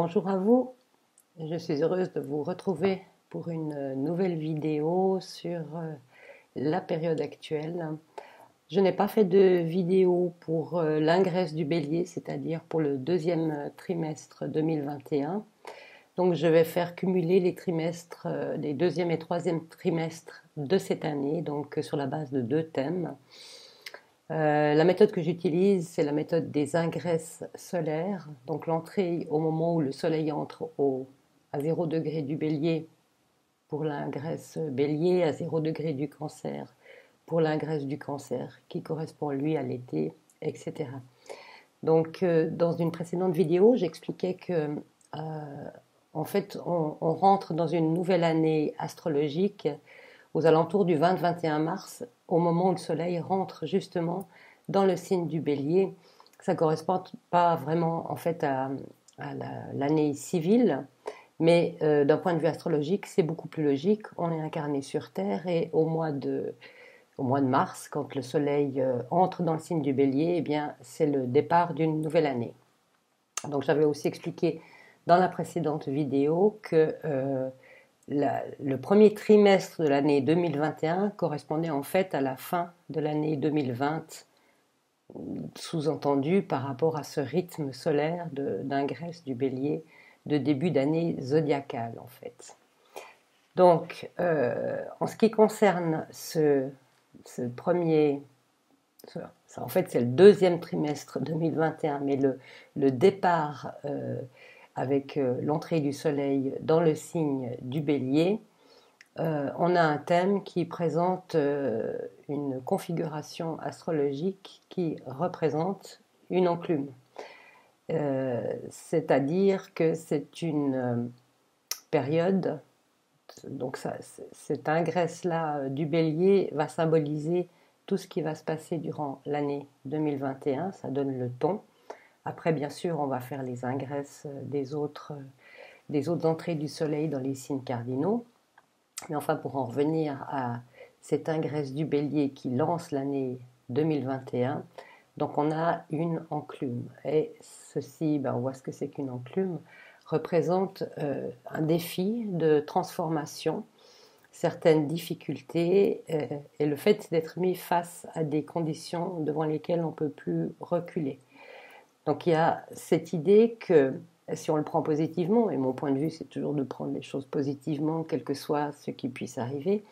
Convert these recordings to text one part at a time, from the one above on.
Bonjour à vous, je suis heureuse de vous retrouver pour une nouvelle vidéo sur la période actuelle. Je n'ai pas fait de vidéo pour l'ingresse du bélier, c'est-à-dire pour le deuxième trimestre 2021. Donc je vais faire cumuler les trimestres, les deuxième et troisième trimestres de cette année, donc sur la base de deux thèmes. La méthode que j'utilise, c'est la méthode des ingresses solaires. Donc l'entrée au moment où le soleil entre à 0 degré du bélier pour l'ingresse bélier, à 0 degré du cancer pour l'ingresse du cancer, qui correspond lui à l'été, etc. Donc dans une précédente vidéo, j'expliquais que en fait on rentre dans une nouvelle année astrologique aux alentours du 20-21 mars, au moment où le soleil rentre justement dans le signe du bélier. Ça ne correspond pas vraiment en fait à l'année civile, mais d'un point de vue astrologique, c'est beaucoup plus logique. On est incarné sur Terre et au mois de mars, quand le soleil entre dans le signe du bélier, eh bien, c'est le départ d'une nouvelle année. Donc j'avais aussi expliqué dans la précédente vidéo que le premier trimestre de l'année 2021 correspondait en fait à la fin de l'année 2020, sous-entendu par rapport à ce rythme solaire d'ingresse du bélier de début d'année zodiacale en fait. Donc en ce qui concerne ce premier, en fait c'est le deuxième trimestre 2021, mais le départ avec l'entrée du soleil dans le signe du bélier, on a un thème qui présente une configuration astrologique qui représente une enclume. C'est-à-dire que c'est une période, donc cette ingresse-là du bélier va symboliser tout ce qui va se passer durant l'année 2021, ça donne le ton. Après, bien sûr, on va faire les ingresses des autres entrées du soleil dans les signes cardinaux. Mais enfin, pour en revenir à cette ingresse du bélier qui lance l'année 2021, donc on a une enclume. Et ceci, on voit ce que c'est qu'une enclume, représente un défi de transformation, certaines difficultés et le fait d'être mis face à des conditions devant lesquelles on ne peut plus reculer. Donc il y a cette idée que si on le prend positivement, et mon point de vue c'est toujours de prendre les choses positivement, quel que soit ce qui puisse arriver,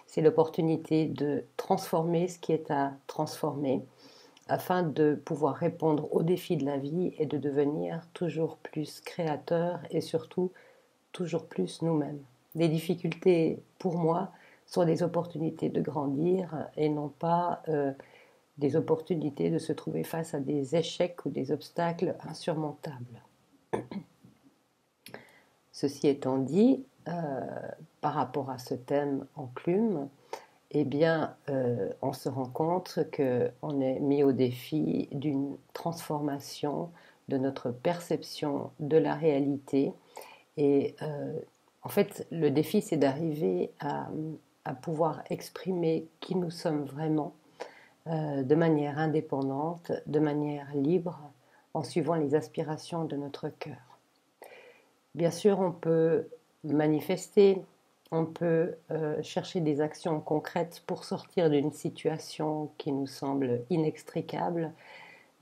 c'est l'opportunité de transformer ce qui est à transformer afin de pouvoir répondre aux défis de la vie et de devenir toujours plus créateur et surtout toujours plus nous-mêmes. Les difficultés pour moi sont des opportunités de grandir et non pas des opportunités de se trouver face à des échecs ou des obstacles insurmontables. Ceci étant dit, par rapport à ce thème enclume, eh bien, on se rend compte qu'on est mis au défi d'une transformation de notre perception de la réalité. Et en fait, le défi, c'est d'arriver à pouvoir exprimer qui nous sommes vraiment de manière indépendante, de manière libre, en suivant les aspirations de notre cœur. Bien sûr, on peut manifester, on peut chercher des actions concrètes pour sortir d'une situation qui nous semble inextricable,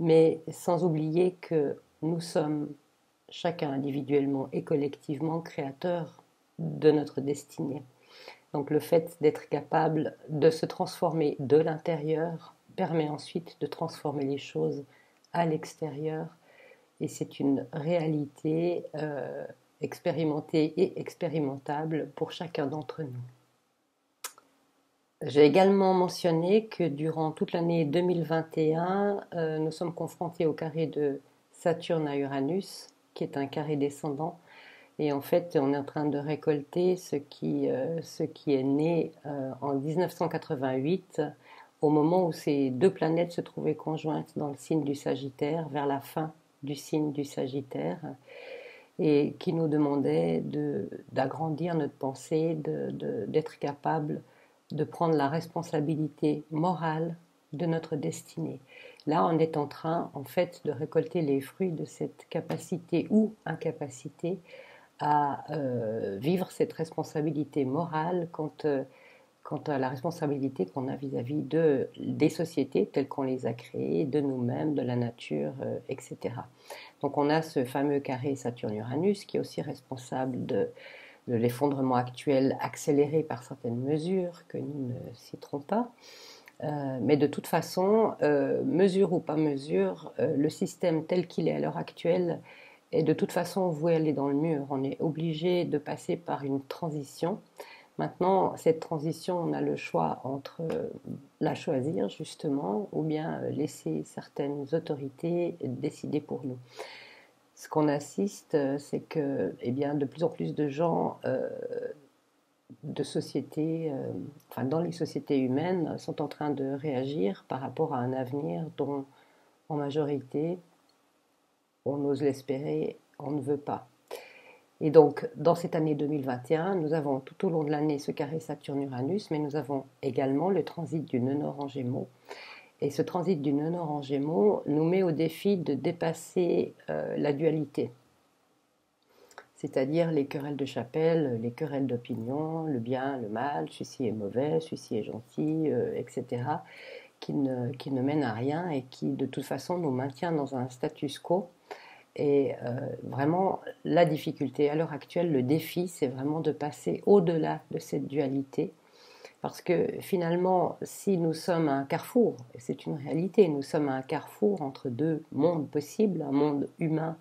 mais sans oublier que nous sommes chacun individuellement et collectivement créateurs de notre destinée. Donc le fait d'être capable de se transformer de l'intérieur permet ensuite de transformer les choses à l'extérieur. Et c'est une réalité expérimentée et expérimentable pour chacun d'entre nous. J'ai également mentionné que durant toute l'année 2021, nous sommes confrontés au carré de Saturne à Uranus, qui est un carré descendant. Et en fait, on est en train de récolter ce qui est né en 1988, au moment où ces deux planètes se trouvaient conjointes dans le signe du Sagittaire, vers la fin du signe du Sagittaire, et qui nous demandait d'agrandir notre pensée, d'être capable de prendre la responsabilité morale de notre destinée. Là, on est en train, en fait, de récolter les fruits de cette capacité ou incapacité à vivre cette responsabilité morale quant à la responsabilité qu'on a vis-à-vis des sociétés telles qu'on les a créées, de nous-mêmes, de la nature, etc. Donc on a ce fameux carré Saturne-Uranus qui est aussi responsable de l'effondrement actuel accéléré par certaines mesures que nous ne citerons pas. Mais de toute façon, mesure ou pas mesure, le système tel qu'il est à l'heure actuelle est de toute façon voué à aller dans le mur. On est obligé de passer par une transition. Maintenant, cette transition, on a le choix entre la choisir justement ou bien laisser certaines autorités décider pour nous. Ce qu'on assiste, c'est que eh bien, de plus en plus de gens de sociétés, enfin dans les sociétés humaines, sont en train de réagir par rapport à un avenir dont, en majorité, on ose l'espérer, on ne veut pas. Et donc, dans cette année 2021, nous avons tout au long de l'année ce carré Saturne-Uranus, mais nous avons également le transit du nœud nord en Gémeaux. Et ce transit du nœud nord en Gémeaux nous met au défi de dépasser la dualité, c'est-à-dire les querelles de chapelle, les querelles d'opinion, le bien, le mal, celui-ci est mauvais, celui-ci est gentil, etc., qui ne mènent à rien et qui, de toute façon, nous maintient dans un status quo. Et vraiment, la difficulté à l'heure actuelle, le défi, c'est vraiment de passer au-delà de cette dualité. Parce que finalement, si nous sommes à un carrefour, et c'est une réalité, nous sommes à un carrefour entre deux mondes possibles, un monde humain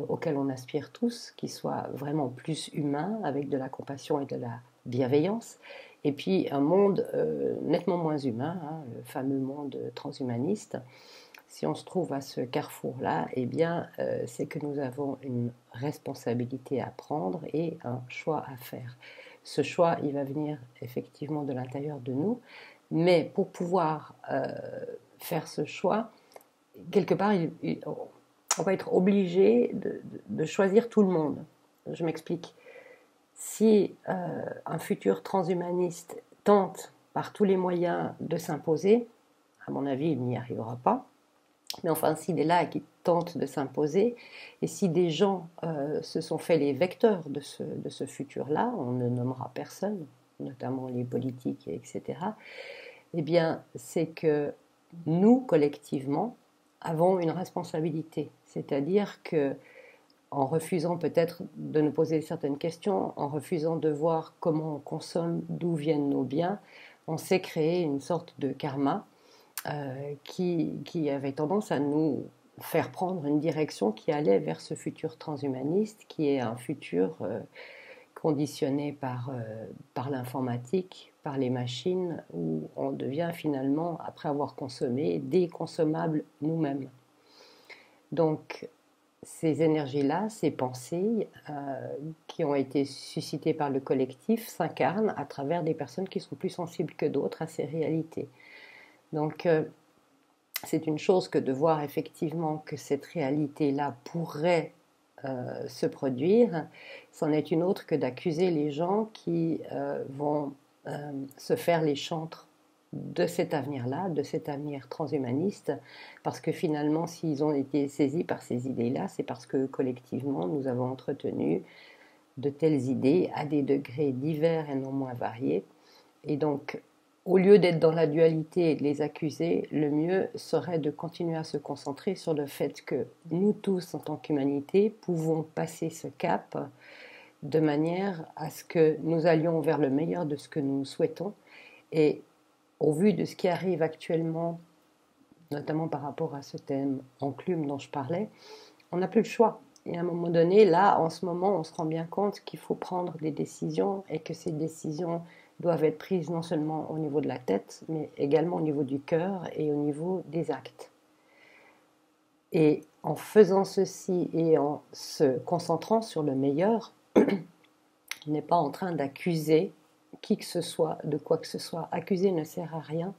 auquel on aspire tous, qui soit vraiment plus humain, avec de la compassion et de la bienveillance, et puis un monde nettement moins humain, hein, le fameux monde transhumaniste. Si on se trouve à ce carrefour-là, eh bien, c'est que nous avons une responsabilité à prendre et un choix à faire. Ce choix, il va venir effectivement de l'intérieur de nous, mais pour pouvoir faire ce choix, quelque part, on va être obligé de choisir tout le monde. Je m'explique. Si un futur transhumaniste tente par tous les moyens de s'imposer, à mon avis, il n'y arrivera pas. Mais enfin, s'il est là et qu'il tente de s'imposer, et si des gens se sont fait les vecteurs de ce futur-là, on ne nommera personne, notamment les politiques, etc., eh bien, c'est que nous, collectivement, avons une responsabilité. C'est-à-dire que en refusant peut-être de nous poser certaines questions, en refusant de voir comment on consomme, d'où viennent nos biens, on s'est créé une sorte de karma qui avait tendance à nous faire prendre une direction qui allait vers ce futur transhumaniste, qui est un futur conditionné par l'informatique, par les machines, où on devient finalement, après avoir consommé, des consommables nous-mêmes. Donc, ces énergies-là, ces pensées qui ont été suscitées par le collectif s'incarnent à travers des personnes qui sont plus sensibles que d'autres à ces réalités. Donc, c'est une chose que de voir effectivement que cette réalité-là pourrait se produire, c'en est une autre que d'accuser les gens qui vont se faire les chantres de cet avenir-là, de cet avenir transhumaniste, parce que finalement, s'ils ont été saisis par ces idées-là, c'est parce que collectivement, nous avons entretenu de telles idées à des degrés divers et non moins variés. Et donc, au lieu d'être dans la dualité et de les accuser, le mieux serait de continuer à se concentrer sur le fait que nous tous, en tant qu'humanité, pouvons passer ce cap de manière à ce que nous allions vers le meilleur de ce que nous souhaitons. Et au vu de ce qui arrive actuellement, notamment par rapport à ce thème enclume dont je parlais, on n'a plus le choix. Et à un moment donné, là, en ce moment, on se rend bien compte qu'il faut prendre des décisions et que ces décisions doivent être prises non seulement au niveau de la tête, mais également au niveau du cœur et au niveau des actes. Et en faisant ceci et en se concentrant sur le meilleur, on n'est pas en train d'accuser qui que ce soit de quoi que ce soit. Accuser ne sert à rien.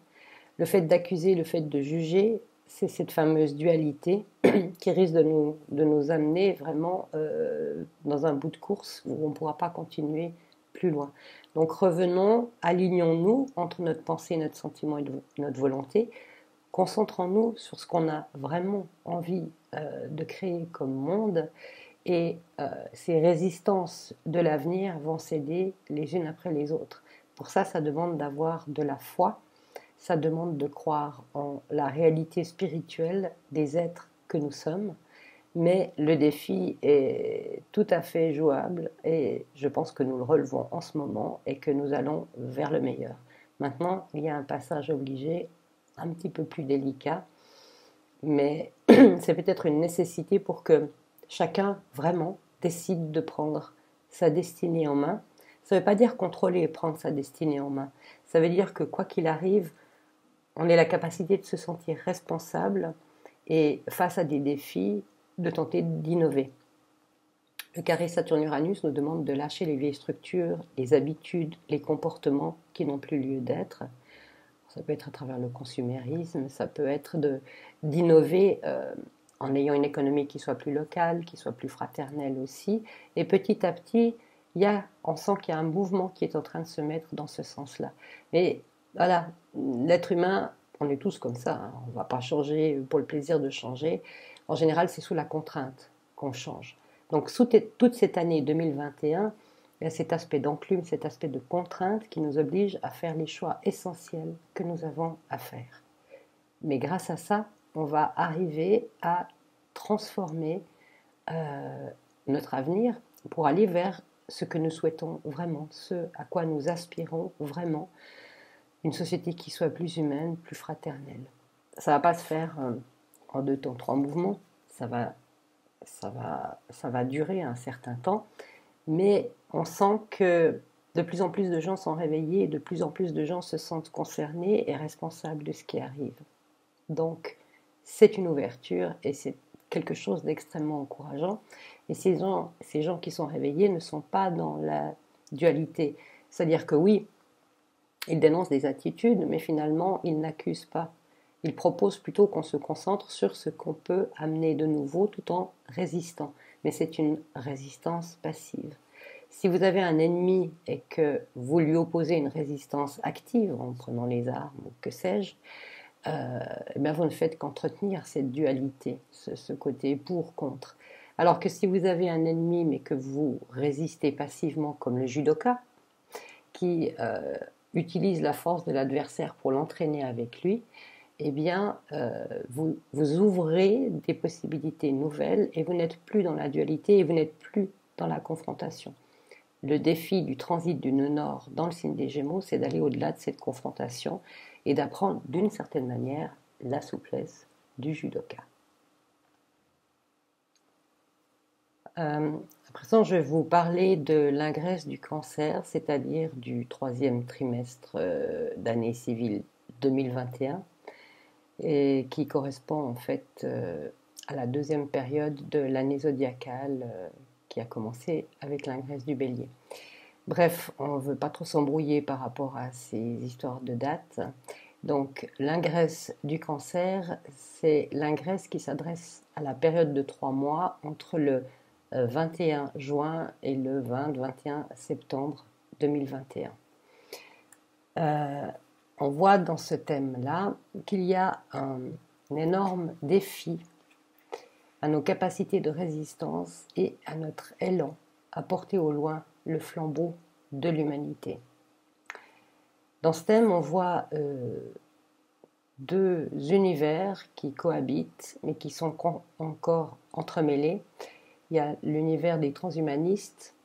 Le fait d'accuser, le fait de juger, c'est cette fameuse dualité qui risque de nous amener vraiment dans un bout de course où on ne pourra pas continuer plus loin. Donc revenons, alignons-nous entre notre pensée, notre sentiment et notre volonté. Concentrons-nous sur ce qu'on a vraiment envie de créer comme monde et ces résistances de l'avenir vont céder les unes après les autres. Pour ça, ça demande d'avoir de la foi, ça demande de croire en la réalité spirituelle des êtres que nous sommes, mais le défi est tout à fait jouable et je pense que nous le relevons en ce moment et que nous allons vers le meilleur. Maintenant, il y a un passage obligé un petit peu plus délicat, mais c'est peut-être une nécessité pour que chacun vraiment décide de prendre sa destinée en main. Ça ne veut pas dire contrôler et prendre sa destinée en main. Ça veut dire que quoi qu'il arrive, on ait la capacité de se sentir responsable et face à des défis, de tenter d'innover. Le carré Saturne-Uranus nous demande de lâcher les vieilles structures, les habitudes, les comportements qui n'ont plus lieu d'être. Ça peut être à travers le consumérisme, ça peut être d'innover en ayant une économie qui soit plus locale, qui soit plus fraternelle aussi. Et petit à petit, on sent qu'il y a un mouvement qui est en train de se mettre dans ce sens-là. Mais voilà, l'être humain, on est tous comme ça, hein, on ne va pas changer pour le plaisir de changer. En général, c'est sous la contrainte qu'on change. Donc, toute cette année 2021, il y a cet aspect d'enclume, cet aspect de contrainte qui nous oblige à faire les choix essentiels que nous avons à faire. Mais grâce à ça, on va arriver à transformer notre avenir pour aller vers ce que nous souhaitons vraiment, ce à quoi nous aspirons vraiment, une société qui soit plus humaine, plus fraternelle. Ça ne va pas se faire en 2 temps, 3 mouvements, ça va durer un certain temps, mais on sent que de plus en plus de gens sont réveillés et de plus en plus de gens se sentent concernés et responsables de ce qui arrive. Donc, c'est une ouverture et c'est quelque chose d'extrêmement encourageant. Et ces gens qui sont réveillés ne sont pas dans la dualité. C'est-à-dire que oui, ils dénoncent des attitudes, mais finalement, ils n'accusent pas. Ils proposent plutôt qu'on se concentre sur ce qu'on peut amener de nouveau tout en résistant. Mais c'est une résistance passive. Si vous avez un ennemi et que vous lui opposez une résistance active en prenant les armes ou que sais-je, eh bien vous ne faites qu'entretenir cette dualité, ce côté pour-contre. Alors que si vous avez un ennemi mais que vous résistez passivement comme le judoka, qui utilise la force de l'adversaire pour l'entraîner avec lui, eh bien, vous ouvrez des possibilités nouvelles et vous n'êtes plus dans la dualité et vous n'êtes plus dans la confrontation. Le défi du transit du nœud nord dans le signe des Gémeaux, c'est d'aller au-delà de cette confrontation et d'apprendre d'une certaine manière la souplesse du judoka. À présent, je vais vous parler de l'ingresse du Cancer, c'est-à-dire du 3e trimestre d'année civile 2021, et qui correspond en fait à la 2e période de l'année zodiacale qui a commencé avec l'ingresse du Bélier. Bref, on ne veut pas trop s'embrouiller par rapport à ces histoires de dates. Donc, l'ingresse du Cancer, c'est l'ingresse qui s'adresse à la période de 3 mois entre le 21 juin et le 20-21 septembre 2021. On voit dans ce thème-là qu'il y a un énorme défi à nos capacités de résistance et à notre élan à porter au loin le flambeau de l'humanité. Dans ce thème, on voit 2 univers qui cohabitent, mais qui sont encore entremêlés. Il y a l'univers des transhumanistes,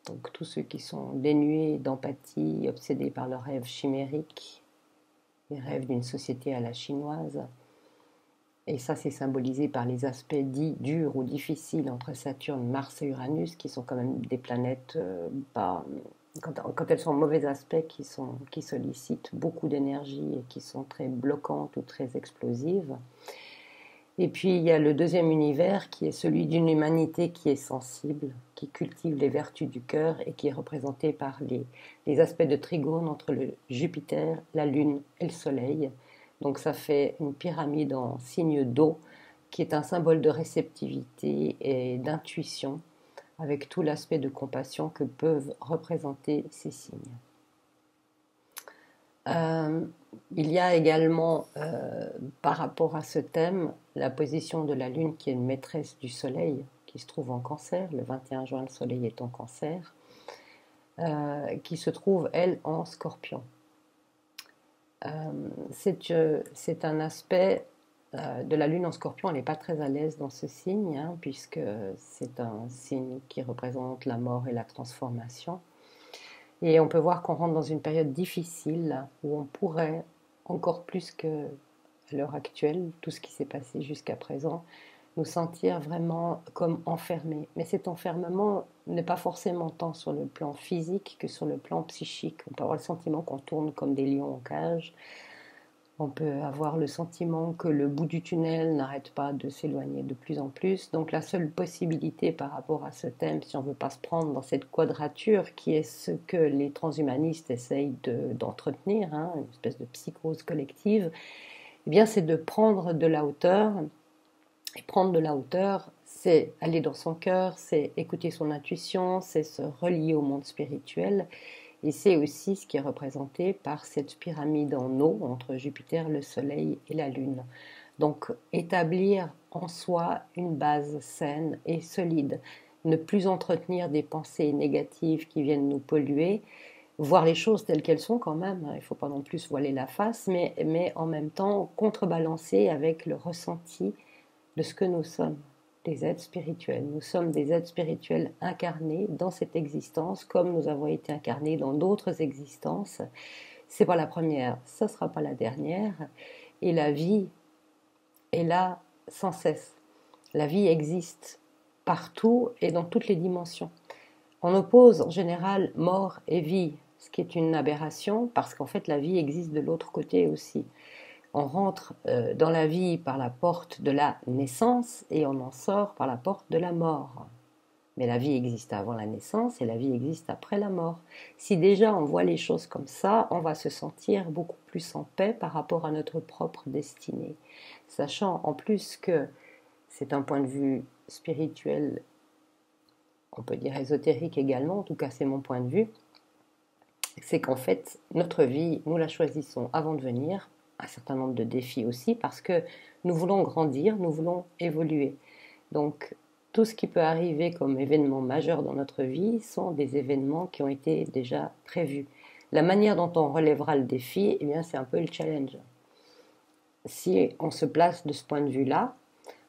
donc tous ceux qui sont dénués d'empathie, obsédés par leurs rêves chimériques, les rêves d'une société à la chinoise. Et ça, c'est symbolisé par les aspects dits durs ou difficiles entre Saturne, Mars et Uranus, qui sont quand même des planètes, quand elles sont en mauvais aspect, qui sollicitent beaucoup d'énergie et qui sont très bloquantes ou très explosives. Et puis, il y a le 2e univers, qui est celui d'une humanité qui est sensible, qui cultive les vertus du cœur et qui est représenté par les aspects de trigone entre le Jupiter, la Lune et le Soleil. Donc ça fait une pyramide en signe d'eau qui est un symbole de réceptivité et d'intuition, avec tout l'aspect de compassion que peuvent représenter ces signes. Il y a également, par rapport à ce thème, la position de la Lune qui est une maîtresse du Soleil, qui se trouve en Cancer. Le 21 juin, le Soleil est en Cancer, qui se trouve, elle, en Scorpion. C'est un aspect de la Lune en Scorpion. Elle n'est pas très à l'aise dans ce signe, hein, puisque c'est un signe qui représente la mort et la transformation. Et on peut voir qu'on rentre dans une période difficile où on pourrait, encore plus qu'à l'heure actuelle, tout ce qui s'est passé jusqu'à présent, nous sentir vraiment comme enfermés. Mais cet enfermement n'est pas forcément tant sur le plan physique que sur le plan psychique. On peut avoir le sentiment qu'on tourne comme des lions en cage. On peut avoir le sentiment que le bout du tunnel n'arrête pas de s'éloigner de plus en plus. Donc la seule possibilité par rapport à ce thème, si on ne veut pas se prendre dans cette quadrature, qui est ce que les transhumanistes essayent d'entretenir, hein, une espèce de psychose collective, eh bien c'est de prendre de la hauteur. Et prendre de la hauteur, c'est aller dans son cœur, c'est écouter son intuition, c'est se relier au monde spirituel. Et c'est aussi ce qui est représenté par cette pyramide en eau entre Jupiter, le Soleil et la Lune. Donc établir en soi une base saine et solide. Ne plus entretenir des pensées négatives qui viennent nous polluer. Voir les choses telles qu'elles sont quand même. Il ne faut pas non plus voiler la face, mais en même temps contrebalancer avec le ressenti de ce que nous sommes. Des êtres spirituels. Nous sommes des êtres spirituels incarnés dans cette existence comme nous avons été incarnés dans d'autres existences. C'est pas la première, ça sera pas la dernière. Et la vie est là sans cesse. La vie existe partout et dans toutes les dimensions. On oppose en général mort et vie, ce qui est une aberration parce qu'en fait la vie existe de l'autre côté aussi. On rentre dans la vie par la porte de la naissance et on en sort par la porte de la mort. Mais la vie existe avant la naissance et la vie existe après la mort. Si déjà on voit les choses comme ça, on va se sentir beaucoup plus en paix par rapport à notre propre destinée. Sachant en plus que c'est un point de vue spirituel, on peut dire ésotérique également, en tout cas c'est mon point de vue, c'est qu'en fait notre vie, nous la choisissons avant de venir, un certain nombre de défis aussi, parce que nous voulons grandir, nous voulons évoluer. Donc, tout ce qui peut arriver comme événement majeur dans notre vie sont des événements qui ont été déjà prévus. La manière dont on relèvera le défi, eh bien, c'est un peu le challenge. Si on se place de ce point de vue-là,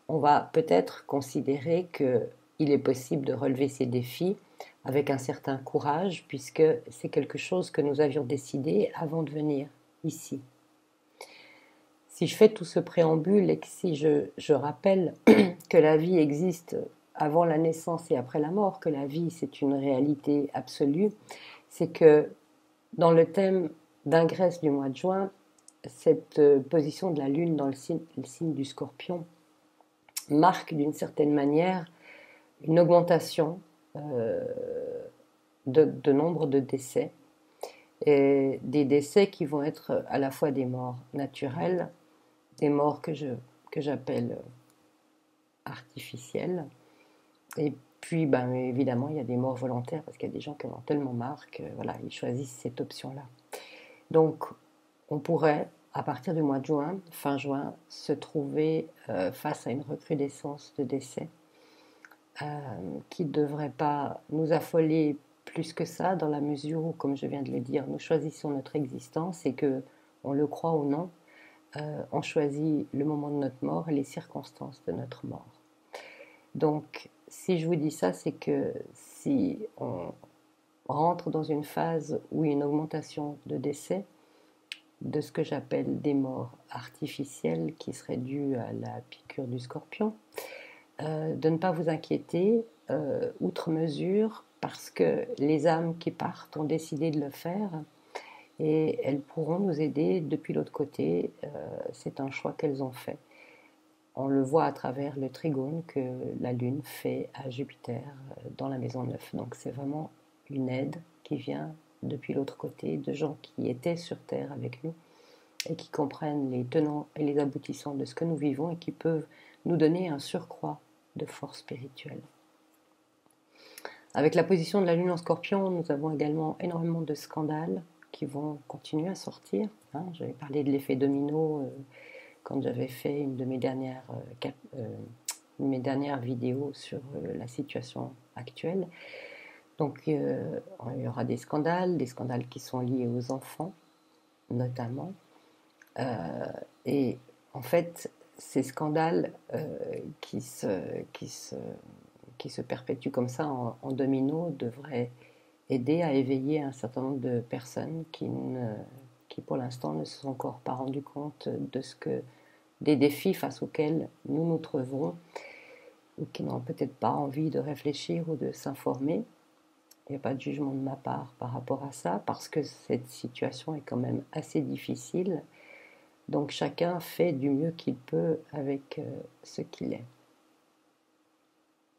on va peut-être considérer qu'il est possible de relever ces défis avec un certain courage, puisque c'est quelque chose que nous avions décidé avant de venir ici. Si je fais tout ce préambule et que si je rappelle que la vie existe avant la naissance et après la mort, que la vie c'est une réalité absolue, c'est que dans le thème d'ingresse du mois de juin, cette position de la Lune dans le signe du Scorpion marque d'une certaine manière une augmentation de nombre de décès, et des décès qui vont être à la fois des morts naturelles, des morts que j'appelle artificielles. Et puis, ben, évidemment, il y a des morts volontaires parce qu'il y a des gens qui en ont tellement marre que voilà, ils choisissent cette option-là. Donc, on pourrait, à partir du mois de juin, fin juin, se trouver face à une recrudescence de décès qui ne devrait pas nous affoler plus que ça, dans la mesure où, comme je viens de le dire, nous choisissons notre existence et que, on le croit ou non, on choisit le moment de notre mort et les circonstances de notre mort. Donc, si je vous dis ça, c'est que si on rentre dans une phase où il y a une augmentation de décès, de ce que j'appelle des morts artificielles qui seraient dues à la piqûre du scorpion, de ne pas vous inquiéter outre mesure, parce que les âmes qui partent ont décidé de le faire et elles pourront nous aider depuis l'autre côté. C'est un choix qu'elles ont fait. On le voit à travers le trigone que la Lune fait à Jupiter dans la maison 9. Donc c'est vraiment une aide qui vient depuis l'autre côté, de gens qui étaient sur Terre avec nous et qui comprennent les tenants et les aboutissants de ce que nous vivons et qui peuvent nous donner un surcroît de force spirituelle. Avec la position de la Lune en Scorpion, nous avons également énormément de scandales qui vont continuer à sortir. Hein. J'avais parlé de l'effet domino quand j'avais fait une de mes dernières vidéos sur la situation actuelle. Donc il y aura des scandales qui sont liés aux enfants notamment. Et en fait, ces scandales qui se perpétuent comme ça en domino devraient aider à éveiller un certain nombre de personnes qui pour l'instant ne se sont encore pas rendues compte des défis face auxquels nous nous trouvons, ou qui n'ont peut-être pas envie de réfléchir ou de s'informer. Il n'y a pas de jugement de ma part par rapport à ça, parce que cette situation est quand même assez difficile. Donc chacun fait du mieux qu'il peut avec ce qu'il est.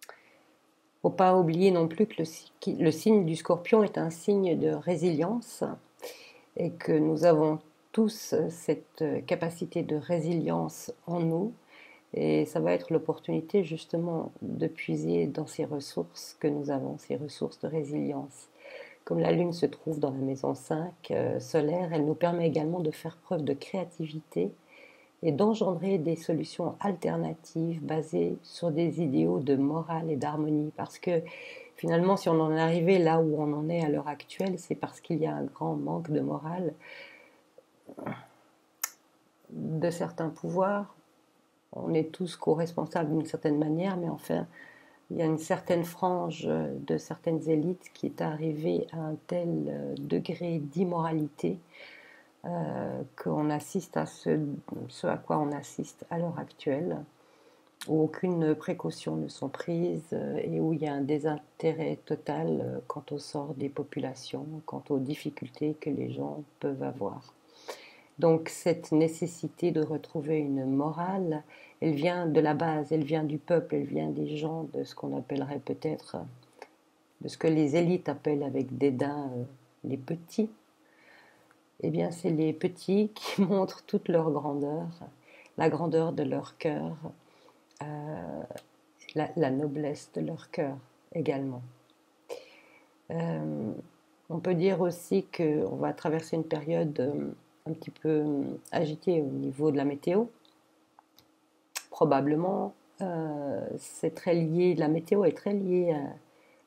Il ne faut pas oublier non plus que le signe du Scorpion est un signe de résilience et que nous avons tous cette capacité de résilience en nous. Et ça va être l'opportunité justement de puiser dans ces ressources que nous avons, ces ressources de résilience. Comme la Lune se trouve dans la maison 5 solaire, elle nous permet également de faire preuve de créativité et d'engendrer des solutions alternatives basées sur des idéaux de morale et d'harmonie. Parce que finalement, si on en est arrivé là où on en est à l'heure actuelle, c'est parce qu'il y a un grand manque de morale de certains pouvoirs. On est tous co-responsables d'une certaine manière, mais enfin, il y a une certaine frange de certaines élites qui est arrivée à un tel degré d'immoralité qu'on assiste à ce à quoi on assiste à l'heure actuelle, où aucune précaution ne sont prises et où il y a un désintérêt total quant au sort des populations, quant aux difficultés que les gens peuvent avoir. Donc cette nécessité de retrouver une morale, elle vient de la base, elle vient du peuple, elle vient des gens, de ce qu'on appellerait peut-être, de ce que les élites appellent avec dédain les petits. Eh bien, c'est les petits qui montrent toute leur grandeur, la grandeur de leur cœur, la noblesse de leur cœur également. On peut dire aussi qu'on va traverser une période un petit peu agitée au niveau de la météo. Probablement, c'est très lié, la météo est très liée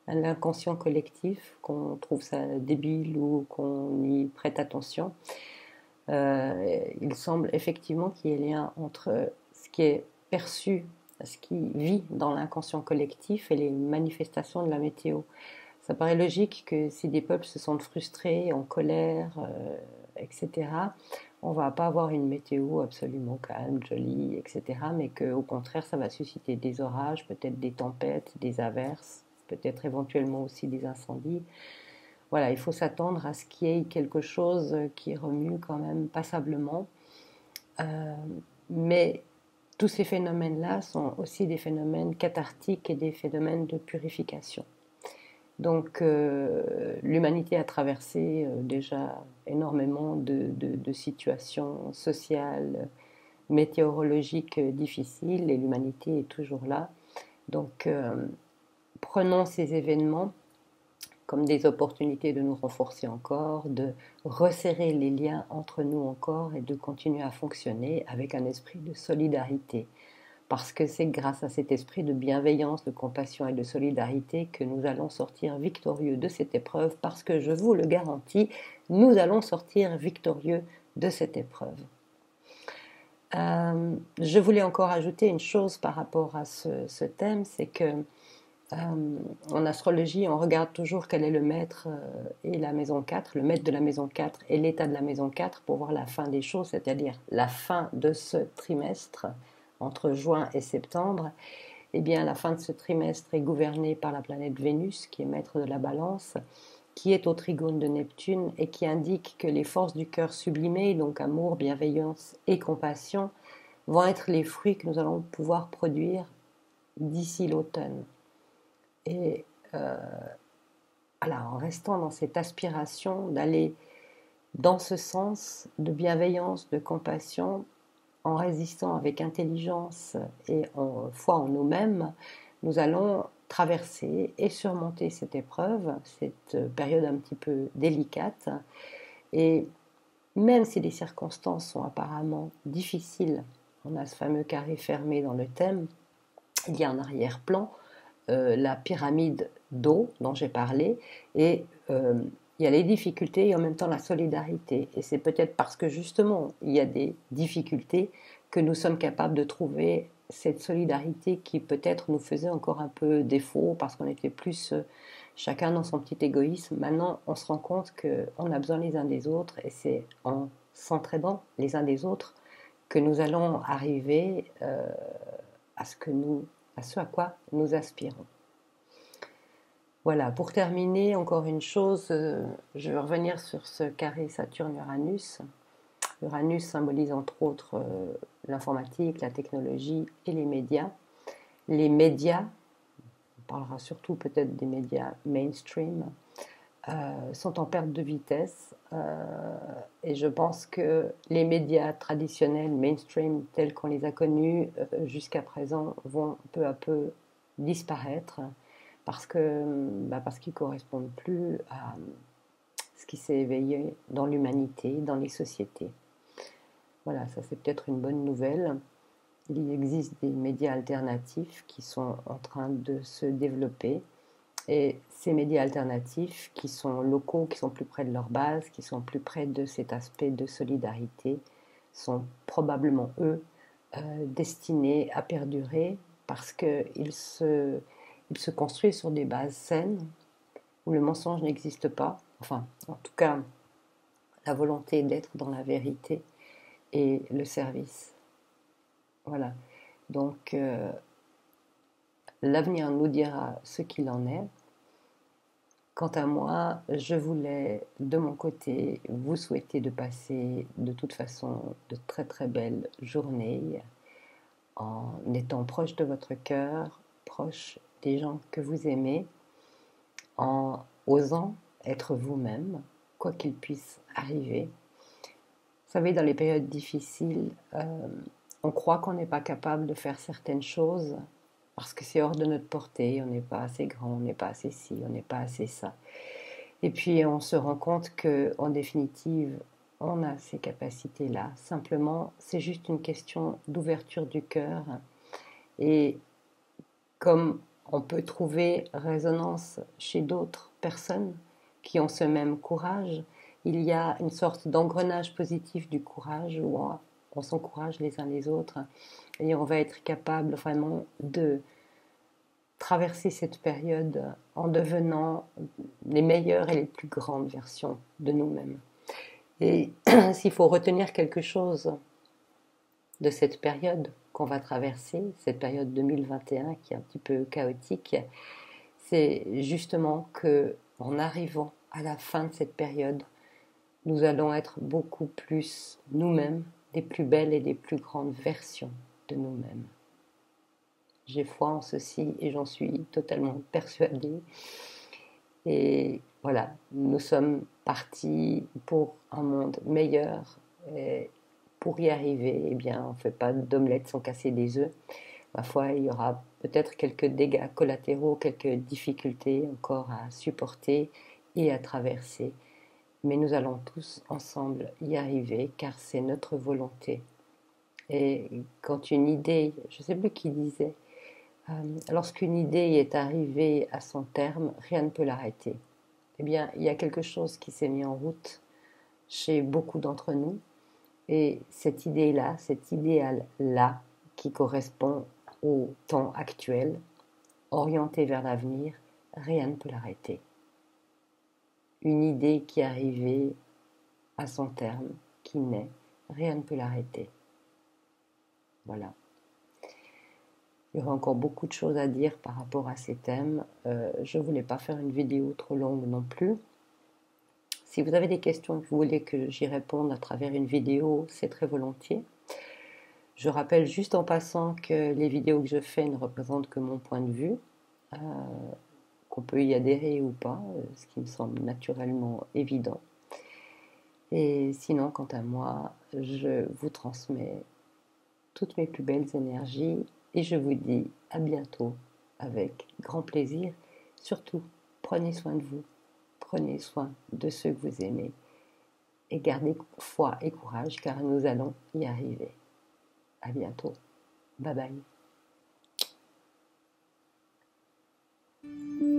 à l'inconscient collectif, qu'on trouve ça débile ou qu'on y prête attention. Il semble effectivement qu'il y ait lien entre ce qui est perçu, ce qui vit dans l'inconscient collectif et les manifestations de la météo. Ça paraît logique que si des peuples se sentent frustrés, en colère, etc., on ne va pas avoir une météo absolument calme, jolie, etc., mais qu'au contraire, ça va susciter des orages, peut-être des tempêtes, des averses, peut-être éventuellement aussi des incendies. Voilà, il faut s'attendre à ce qu'il y ait quelque chose qui remue quand même passablement. Mais tous ces phénomènes-là sont aussi des phénomènes cathartiques et des phénomènes de purification. Donc l'humanité a traversé déjà énormément de situations sociales, météorologiques difficiles et l'humanité est toujours là. Donc prenons ces événements comme des opportunités de nous renforcer encore, de resserrer les liens entre nous encore et de continuer à fonctionner avec un esprit de solidarité. Parce que c'est grâce à cet esprit de bienveillance, de compassion et de solidarité que nous allons sortir victorieux de cette épreuve, parce que je vous le garantis, nous allons sortir victorieux de cette épreuve. Je voulais encore ajouter une chose par rapport à ce thème, c'est que en astrologie, on regarde toujours quel est le maître et la maison 4, le maître de la maison 4 et l'état de la maison 4 pour voir la fin des choses, c'est-à-dire la fin de ce trimestre entre juin et septembre. Eh bien, la fin de ce trimestre est gouvernée par la planète Vénus, qui est maître de la balance, qui est au trigone de Neptune et qui indique que les forces du cœur sublimées, donc amour, bienveillance et compassion, vont être les fruits que nous allons pouvoir produire d'ici l'automne. Et voilà, en restant dans cette aspiration d'aller dans ce sens de bienveillance, de compassion, en résistant avec intelligence et en foi en nous-mêmes, nous allons traverser et surmonter cette épreuve, cette période un petit peu délicate. Et même si les circonstances sont apparemment difficiles, on a ce fameux carré fermé dans le thème, il y a un arrière-plan, la pyramide d'eau dont j'ai parlé, et il y a les difficultés et en même temps la solidarité. Et c'est peut-être parce que justement il y a des difficultés que nous sommes capables de trouver cette solidarité qui peut-être nous faisait encore un peu défaut parce qu'on était plus chacun dans son petit égoïsme. Maintenant, on se rend compte qu'on a besoin les uns des autres et c'est en s'entraidant les uns des autres que nous allons arriver à ce à quoi nous aspirons. Voilà, pour terminer, encore une chose, je vais revenir sur ce carré Saturne-Uranus. Uranus symbolise entre autres l'informatique, la technologie et les médias. Les médias, on parlera surtout peut-être des médias mainstream, sont en perte de vitesse et je pense que les médias traditionnels mainstream tels qu'on les a connus jusqu'à présent vont peu à peu disparaître parce qu'ils ne correspondent plus à ce qui s'est éveillé dans l'humanité, dans les sociétés. Voilà, ça c'est peut-être une bonne nouvelle. Il existe des médias alternatifs qui sont en train de se développer. Et ces médias alternatifs qui sont locaux, qui sont plus près de leur base, qui sont plus près de cet aspect de solidarité, sont probablement, eux, destinés à perdurer parce qu'ils se construisent sur des bases saines, où le mensonge n'existe pas. Enfin, en tout cas, la volonté d'être dans la vérité et le service. Voilà. Donc, l'avenir nous dira ce qu'il en est. Quant à moi, je voulais de mon côté vous souhaiter de passer de toute façon de très très belles journées en étant proche de votre cœur, proche des gens que vous aimez, en osant être vous-même, quoi qu'il puisse arriver. Vous savez, dans les périodes difficiles, on croit qu'on n'est pas capable de faire certaines choses parce que c'est hors de notre portée, on n'est pas assez grand, on n'est pas assez ci, on n'est pas assez ça. Et puis on se rend compte qu'en définitive, on a ces capacités-là. Simplement, c'est juste une question d'ouverture du cœur. Et comme on peut trouver résonance chez d'autres personnes qui ont ce même courage, il y a une sorte d'engrenage positif du courage où on s'encourage les uns les autres et on va être capable vraiment de traverser cette période en devenant les meilleures et les plus grandes versions de nous-mêmes. Et s'il faut retenir quelque chose de cette période qu'on va traverser, cette période 2021 qui est un petit peu chaotique, c'est justement que en arrivant à la fin de cette période, nous allons être beaucoup plus nous-mêmes, des plus belles et des plus grandes versions de nous-mêmes. J'ai foi en ceci et j'en suis totalement persuadée. Et voilà, nous sommes partis pour un monde meilleur. Et pour y arriver, eh bien, on ne fait pas d'omelette sans casser des œufs. Ma foi, il y aura peut-être quelques dégâts collatéraux, quelques difficultés encore à supporter et à traverser. Mais nous allons tous ensemble y arriver car c'est notre volonté. Et quand une idée, je ne sais plus qui disait, lorsqu'une idée est arrivée à son terme, rien ne peut l'arrêter. Eh bien, il y a quelque chose qui s'est mis en route chez beaucoup d'entre nous. Et cette idée-là, cet idéal-là, qui correspond au temps actuel, orienté vers l'avenir, rien ne peut l'arrêter. Une idée qui est arrivée à son terme, qui naît, rien ne peut l'arrêter. Voilà. Il y aurait encore beaucoup de choses à dire par rapport à ces thèmes. Je ne voulais pas faire une vidéo trop longue non plus. Si vous avez des questions que vous voulez que j'y réponde à travers une vidéo, c'est très volontiers. Je rappelle juste en passant que les vidéos que je fais ne représentent que mon point de vue, qu'on peut y adhérer ou pas, ce qui me semble naturellement évident. Et sinon, quant à moi, je vous transmets toutes mes plus belles énergies et je vous dis à bientôt avec grand plaisir. Surtout, prenez soin de vous, prenez soin de ceux que vous aimez et gardez foi et courage car nous allons y arriver. À bientôt. Bye bye.